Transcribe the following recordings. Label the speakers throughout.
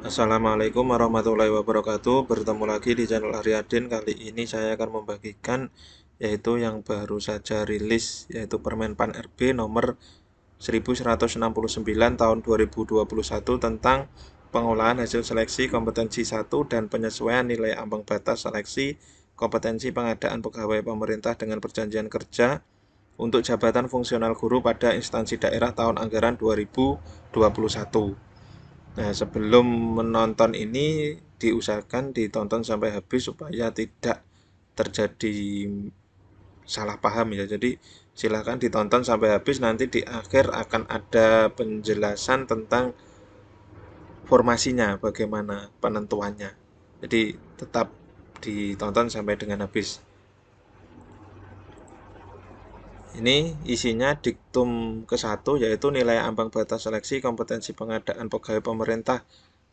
Speaker 1: Assalamualaikum warahmatullahi wabarakatuh. Bertemu lagi di channel Aryadin. Kali ini saya akan membagikan yaitu yang baru saja rilis, yaitu Permenpan RB nomor 1169 tahun 2021 tentang pengolahan hasil seleksi kompetensi 1 dan penyesuaian nilai ambang batas seleksi kompetensi pengadaan pegawai pemerintah dengan perjanjian kerja untuk jabatan fungsional guru pada instansi daerah tahun anggaran 2021. Nah, sebelum menonton ini diusahakan ditonton sampai habis supaya tidak terjadi salah paham ya. Jadi silakan ditonton sampai habis, nanti di akhir akan ada penjelasan tentang formasinya, bagaimana penentuannya. Jadi tetap ditonton sampai dengan habis. Ini isinya diktum ke-1, yaitu nilai ambang batas seleksi kompetensi pengadaan pegawai pemerintah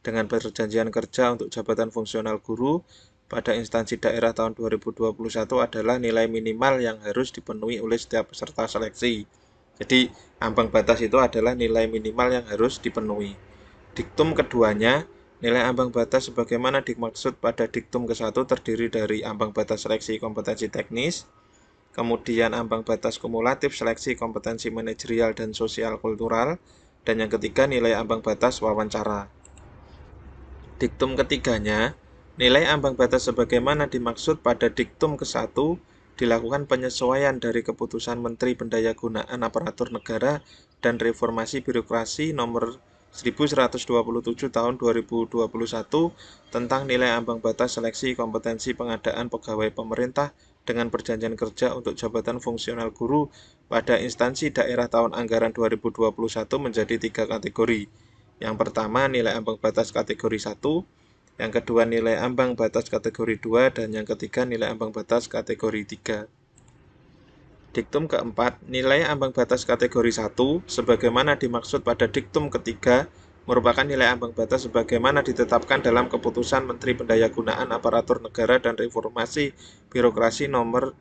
Speaker 1: dengan perjanjian kerja untuk jabatan fungsional guru pada instansi daerah tahun 2021 adalah nilai minimal yang harus dipenuhi oleh setiap peserta seleksi. Jadi ambang batas itu adalah nilai minimal yang harus dipenuhi. Diktum keduanya, nilai ambang batas sebagaimana dimaksud pada diktum ke-1 terdiri dari ambang batas seleksi kompetensi teknis, kemudian ambang batas kumulatif seleksi kompetensi manajerial dan sosial kultural, dan yang ketiga nilai ambang batas wawancara. Diktum ketiganya, nilai ambang batas sebagaimana dimaksud pada diktum ke-1 dilakukan penyesuaian dari keputusan Menteri Pendayagunaan Aparatur Negara dan Reformasi Birokrasi nomor 1127 tahun 2021 tentang nilai ambang batas seleksi kompetensi pengadaan pegawai pemerintah dengan perjanjian kerja untuk jabatan fungsional guru pada instansi daerah tahun anggaran 2021 menjadi 3 kategori. Yang pertama nilai ambang batas kategori 1, yang kedua nilai ambang batas kategori 2, dan yang ketiga nilai ambang batas kategori 3. Diktum keempat, nilai ambang batas kategori 1 sebagaimana dimaksud pada diktum ketiga merupakan nilai ambang batas sebagaimana ditetapkan dalam keputusan Menteri Pendayagunaan Aparatur Negara dan Reformasi Birokrasi nomor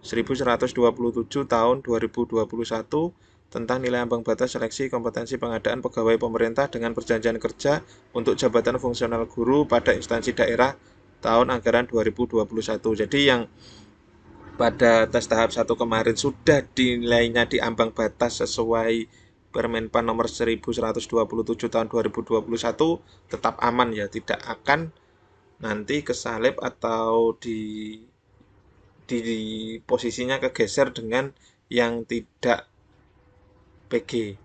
Speaker 1: 1127 tahun 2021 tentang nilai ambang batas seleksi kompetensi pengadaan pegawai pemerintah dengan perjanjian kerja untuk jabatan fungsional guru pada instansi daerah tahun anggaran 2021. Jadi yang pada tes tahap 1 kemarin sudah dinilainya di ambang batas sesuai Permenpan nomor 1127 tahun 2021 tetap aman ya, tidak akan nanti kesalip atau di posisinya kegeser dengan yang tidak PG.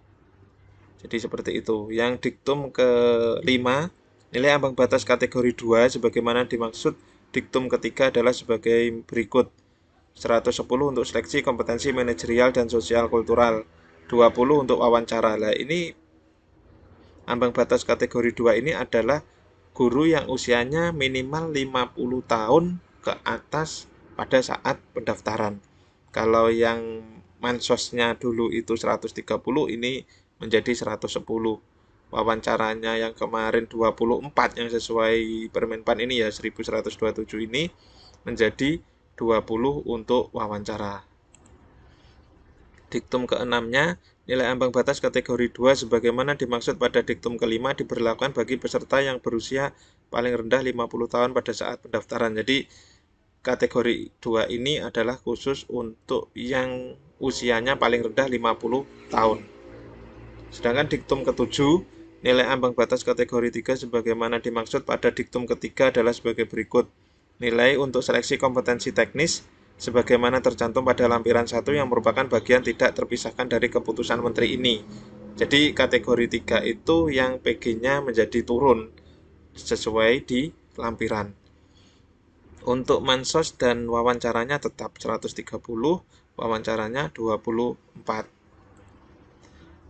Speaker 1: Jadi seperti itu. Yang diktum ke-5, nilai ambang batas kategori 2 sebagaimana dimaksud diktum ketiga adalah sebagai berikut. 110 untuk seleksi kompetensi manajerial dan sosial kultural, 20 untuk wawancara. Nah, ini ambang batas kategori 2 ini adalah guru yang usianya minimal 50 tahun ke atas pada saat pendaftaran. Kalau yang mansosnya dulu itu 130, ini menjadi 110. Wawancaranya yang kemarin 24 yang sesuai Permenpan ini ya 1127 ini menjadi 20 untuk wawancara. Diktum ke-6-nya, nilai ambang batas kategori 2 sebagaimana dimaksud pada diktum ke-5 diberlakukan bagi peserta yang berusia paling rendah 50 tahun pada saat pendaftaran. Jadi kategori 2 ini adalah khusus untuk yang usianya paling rendah 50 tahun. Sedangkan diktum ke-7, nilai ambang batas kategori 3 sebagaimana dimaksud pada diktum ketiga adalah sebagai berikut. Nilai untuk seleksi kompetensi teknis sebagaimana tercantum pada lampiran 1 yang merupakan bagian tidak terpisahkan dari keputusan Menteri ini. Jadi kategori 3 itu yang PG-nya menjadi turun sesuai di lampiran. Untuk mansos dan wawancaranya tetap 130, wawancaranya 24.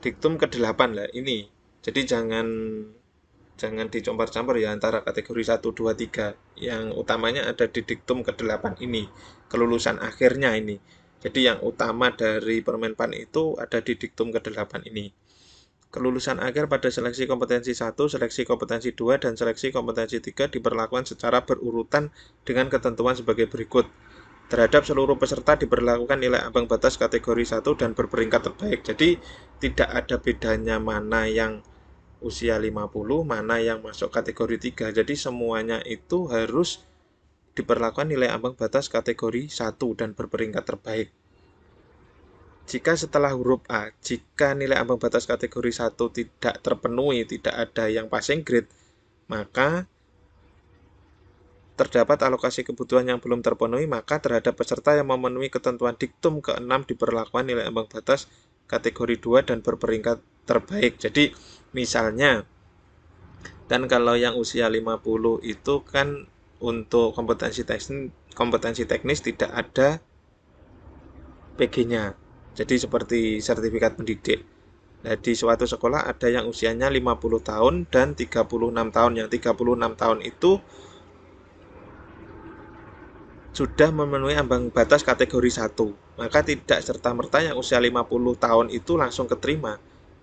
Speaker 1: Diktum ke-8 lah ini. Jadi jangan dicampur-campur ya antara kategori 1, 2, 3. Yang utamanya ada di diktum ke-8 ini, kelulusan akhirnya ini. Jadi yang utama dari Permenpan itu ada di diktum ke-8 ini. Kelulusan akhir pada seleksi kompetensi 1, seleksi kompetensi 2, dan seleksi kompetensi 3 diberlakukan secara berurutan dengan ketentuan sebagai berikut. Terhadap seluruh peserta diberlakukan nilai ambang batas kategori 1 dan berperingkat terbaik. Jadi tidak ada bedanya mana yang usia 50, mana yang masuk kategori 3. Jadi semuanya itu harus diperlakukan nilai ambang batas kategori 1 dan berperingkat terbaik. Jika setelah huruf A, jika nilai ambang batas kategori 1 tidak terpenuhi, tidak ada yang passing grade, maka terdapat alokasi kebutuhan yang belum terpenuhi, maka terhadap peserta yang memenuhi ketentuan diktum ke-6 diperlakukan nilai ambang batas kategori 2 dan berperingkat terbaik. Jadi misalnya, kan kalau yang usia 50 itu kan untuk kompetensi teknis tidak ada PG-nya. Jadi seperti sertifikat pendidik. Nah, di suatu sekolah ada yang usianya 50 tahun dan 36 tahun. Yang 36 tahun itu sudah memenuhi ambang batas kategori 1. Maka tidak serta-merta yang usia 50 tahun itu langsung keterima.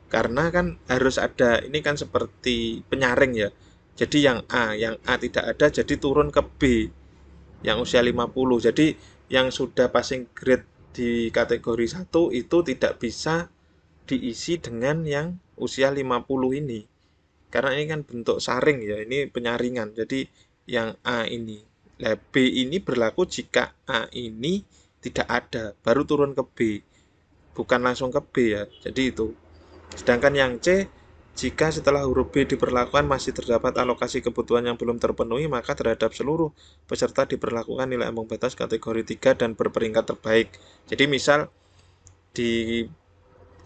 Speaker 1: Karena kan harus ada, ini kan seperti penyaring ya. Jadi yang A tidak ada, jadi turun ke B yang usia 50. Jadi yang sudah passing grade di kategori 1 itu tidak bisa diisi dengan yang usia 50 ini. Karena ini kan bentuk saring ya, ini penyaringan. Jadi yang A ini. Nah, B ini berlaku jika A ini tidak ada, baru turun ke B. Bukan langsung ke B ya. Jadi itu. Sedangkan yang C, jika setelah huruf B diperlakukan masih terdapat alokasi kebutuhan yang belum terpenuhi, maka terhadap seluruh peserta diperlakukan nilai ambang batas kategori 3 dan berperingkat terbaik. Jadi misal di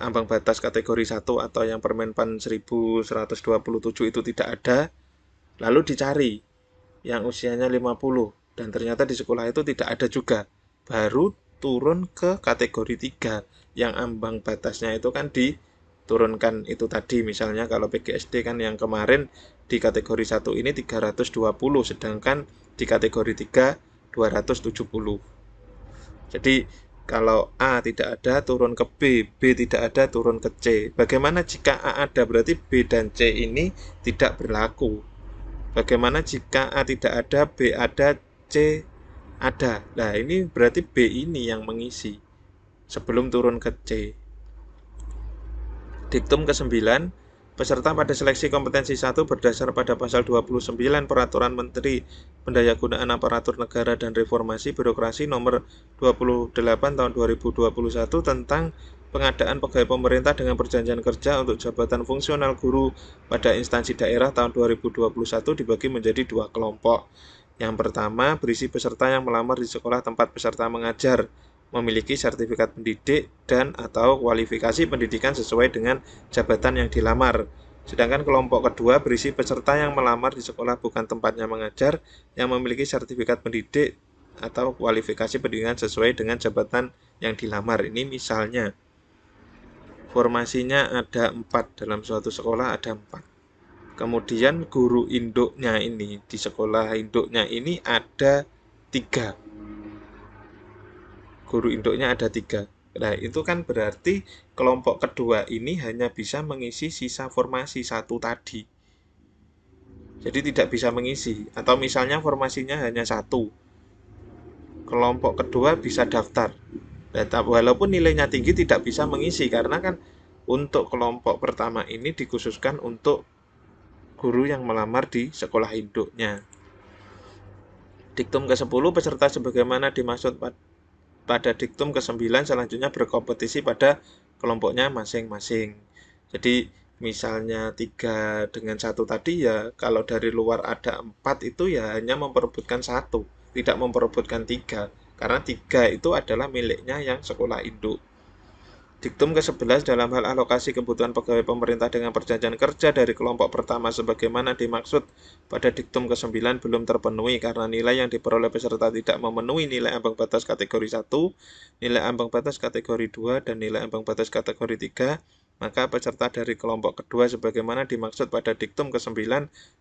Speaker 1: ambang batas kategori 1 atau yang Permenpan 1127 itu tidak ada, lalu dicari yang usianya 50 dan ternyata di sekolah itu tidak ada juga, baru turun ke kategori 3 yang ambang batasnya itu kan diturunkan itu tadi. Misalnya kalau PGSD kan yang kemarin di kategori 1 ini 320, sedangkan di kategori 3 270. Jadi kalau A tidak ada turun ke B, B tidak ada turun ke C. Bagaimana jika A ada? Berarti B dan C ini tidak berlaku. Bagaimana jika A tidak ada, B ada, C ada? Nah, ini berarti B ini yang mengisi sebelum turun ke C. Diktum ke-9, peserta pada seleksi kompetensi 1 berdasar pada pasal 29 Peraturan Menteri Pendayagunaan Aparatur Negara dan Reformasi Birokrasi nomor 28 tahun 2021 tentang pengadaan pegawai pemerintah dengan perjanjian kerja untuk jabatan fungsional guru pada instansi daerah tahun 2021 dibagi menjadi 2 kelompok. Yang pertama, berisi peserta yang melamar di sekolah tempat peserta mengajar, memiliki sertifikat pendidik dan atau kualifikasi pendidikan sesuai dengan jabatan yang dilamar. Sedangkan kelompok kedua berisi peserta yang melamar di sekolah bukan tempatnya mengajar, yang memiliki sertifikat pendidik atau kualifikasi pendidikan sesuai dengan jabatan yang dilamar. Ini misalnya formasinya ada 4, dalam suatu sekolah ada 4. Kemudian guru induknya ini, di sekolah induknya ini ada 3. Guru induknya ada 3. Nah, itu kan berarti kelompok kedua ini hanya bisa mengisi sisa formasi 1 tadi. Jadi tidak bisa mengisi. Atau misalnya formasinya hanya 1. Kelompok kedua bisa daftar. Nah, walaupun nilainya tinggi tidak bisa mengisi, karena kan untuk kelompok pertama ini dikhususkan untuk guru yang melamar di sekolah induknya. Diktum ke-10, peserta sebagaimana dimaksud pada diktum ke-9 selanjutnya berkompetisi pada kelompoknya masing-masing. Jadi misalnya 3 dengan 1 tadi ya, kalau dari luar ada 4 itu ya hanya memperebutkan 1, tidak memperebutkan 3, karena 3 itu adalah miliknya yang sekolah induk. Diktum ke-11 dalam hal alokasi kebutuhan pegawai pemerintah dengan perjanjian kerja dari kelompok pertama sebagaimana dimaksud pada diktum ke-9 belum terpenuhi karena nilai yang diperoleh peserta tidak memenuhi nilai ambang batas kategori 1, nilai ambang batas kategori 2, dan nilai ambang batas kategori 3, maka peserta dari kelompok kedua sebagaimana dimaksud pada diktum ke-9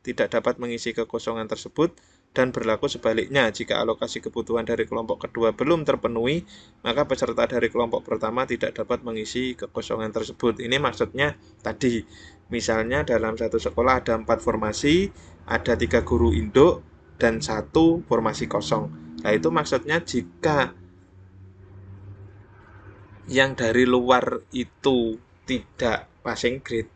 Speaker 1: tidak dapat mengisi kekosongan tersebut. Dan berlaku sebaliknya, jika alokasi kebutuhan dari kelompok kedua belum terpenuhi, maka peserta dari kelompok pertama tidak dapat mengisi kekosongan tersebut. Ini maksudnya tadi, misalnya dalam satu sekolah ada 4 formasi, ada 3 guru induk, dan 1 formasi kosong. Nah, itu maksudnya jika yang dari luar itu tidak passing grade,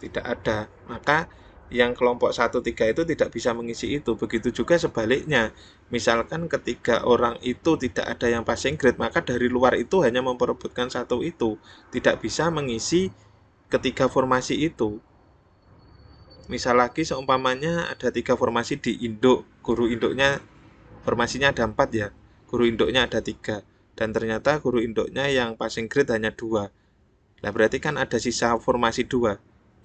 Speaker 1: tidak ada, Maka yang kelompok 1, 3 itu tidak bisa mengisi itu. Begitu juga sebaliknya. Misalkan ketiga orang itu tidak ada yang passing grade, maka dari luar itu hanya memperebutkan satu itu. Tidak bisa mengisi ketiga formasi itu. Misal lagi seumpamanya ada 3 formasi di induk, guru induknya formasinya ada 4 ya, guru induknya ada 3, dan ternyata guru induknya yang passing grade hanya 2. Nah berarti kan ada sisa formasi 2.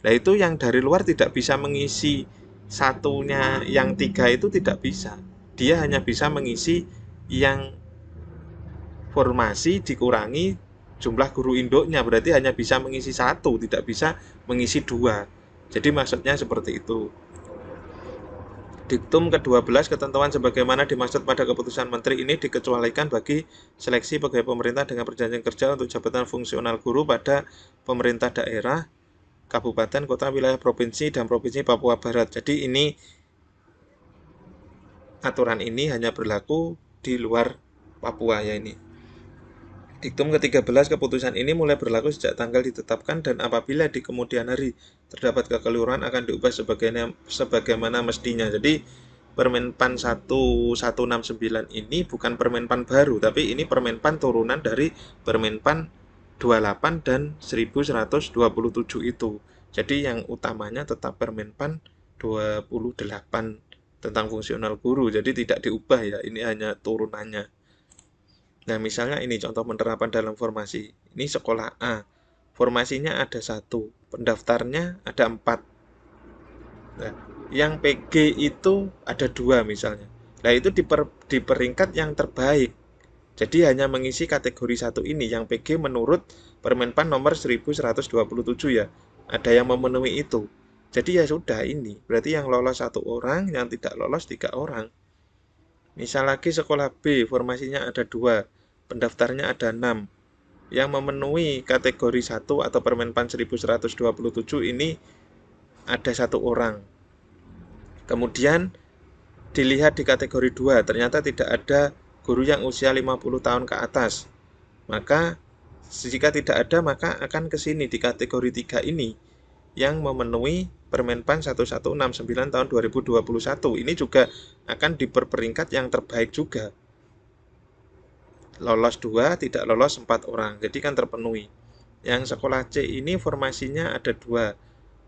Speaker 1: Nah itu yang dari luar tidak bisa mengisi satunya, yang 3 itu tidak bisa. Dia hanya bisa mengisi yang formasi dikurangi jumlah guru induknya, berarti hanya bisa mengisi satu, tidak bisa mengisi 2. Jadi maksudnya seperti itu. Diktum ke-12 ketentuan sebagaimana dimaksud pada keputusan menteri ini dikecualikan bagi seleksi pegawai pemerintah dengan perjanjian kerja untuk jabatan fungsional guru pada pemerintah daerah, kabupaten, kota, wilayah, provinsi, dan provinsi Papua Barat. Jadi ini aturan ini hanya berlaku di luar Papua ya ini. Diktum ke-13 keputusan ini mulai berlaku sejak tanggal ditetapkan dan apabila di kemudian hari terdapat kekeliruan akan diubah sebagaimana mestinya. Jadi Permenpan 1169 ini bukan Permenpan baru, tapi ini Permenpan turunan dari Permenpan 28 dan 1127 itu. Jadi yang utamanya tetap Permenpan 28 tentang fungsional guru. Jadi tidak diubah ya, ini hanya turunannya. Nah, misalnya ini contoh penerapan dalam formasi. Ini sekolah A. Formasinya ada 1, pendaftarnya ada 4. Nah, yang PG itu ada 2 misalnya. Nah, itu diperingkat yang terbaik. Jadi hanya mengisi kategori 1 ini, yang PG menurut Permenpan nomor 1127 ya. Ada yang memenuhi itu. Jadi ya sudah ini. Berarti yang lolos 1 orang, yang tidak lolos 3 orang. Misal lagi sekolah B, formasinya ada 2, pendaftarnya ada 6. Yang memenuhi kategori 1 atau Permenpan 1127 ini ada 1 orang. Kemudian dilihat di kategori 2, ternyata tidak ada guru yang usia 50 tahun ke atas. Maka jika tidak ada, maka akan ke sini di kategori 3 ini yang memenuhi Permenpan 1169 tahun 2021. Ini juga akan diperperingkat yang terbaik juga. Lolos 2, tidak lolos 4 orang. Jadi kan terpenuhi. Yang sekolah C ini formasinya ada 2,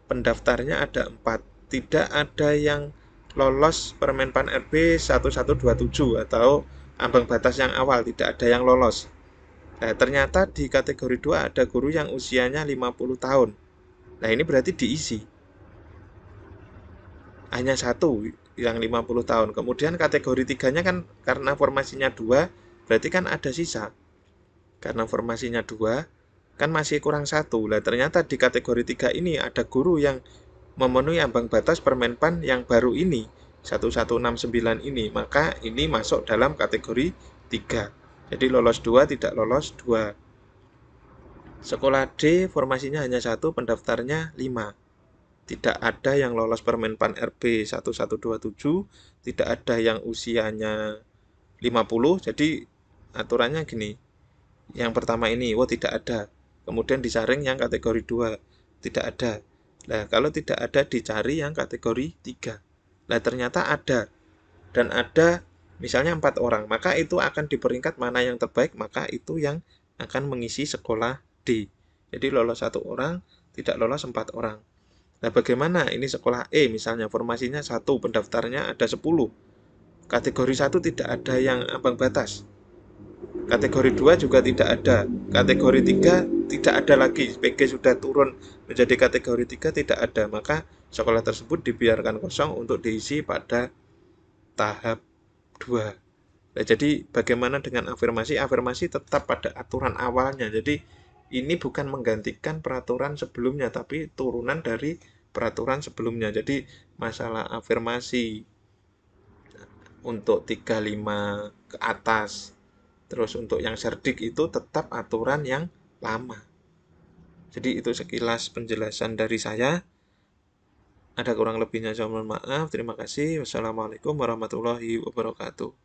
Speaker 1: pendaftarnya ada 4. Tidak ada yang lolos Permenpan RB 1127 atau ambang batas yang awal, tidak ada yang lolos. Nah, ternyata di kategori 2 ada guru yang usianya 50 tahun. Nah, ini berarti diisi. Hanya 1 yang 50 tahun. Kemudian kategori 3-nya kan karena formasinya 2, berarti kan ada sisa. Karena formasinya 2, kan masih kurang 1. Nah, ternyata di kategori 3 ini ada guru yang memenuhi ambang batas Permenpan yang baru ini, 1169 ini. Maka ini masuk dalam kategori 3. Jadi lolos 2, tidak lolos 2. Sekolah D formasinya hanya 1, pendaftarnya 5. Tidak ada yang lolos Permenpan RB 1127, tidak ada yang usianya 50. Jadi aturannya gini. Yang pertama ini, tidak ada. Kemudian disaring yang kategori 2, tidak ada. Nah, kalau tidak ada dicari yang kategori 3. Nah, ternyata ada. Dan ada misalnya 4 orang, maka itu akan diperingkat mana yang terbaik, maka itu yang akan mengisi sekolah D. Jadi lolos 1 orang, tidak lolos 4 orang. Nah, bagaimana ini sekolah E misalnya, formasinya 1, pendaftarnya ada 10. Kategori 1 tidak ada yang ambang batas. Kategori 2 juga tidak ada. Kategori 3 tidak ada lagi. PG sudah turun menjadi kategori 3, tidak ada. Maka sekolah tersebut dibiarkan kosong untuk diisi pada tahap 2. Nah, jadi bagaimana dengan afirmasi? Afirmasi tetap pada aturan awalnya. Jadi ini bukan menggantikan peraturan sebelumnya, tapi turunan dari peraturan sebelumnya. Jadi masalah afirmasi untuk 35 ke atas, terus untuk yang serdik itu tetap aturan yang lama. Jadi itu sekilas penjelasan dari saya. Ada kurang lebihnya saya mohon maaf. Terima kasih. Wassalamualaikum warahmatullahi wabarakatuh.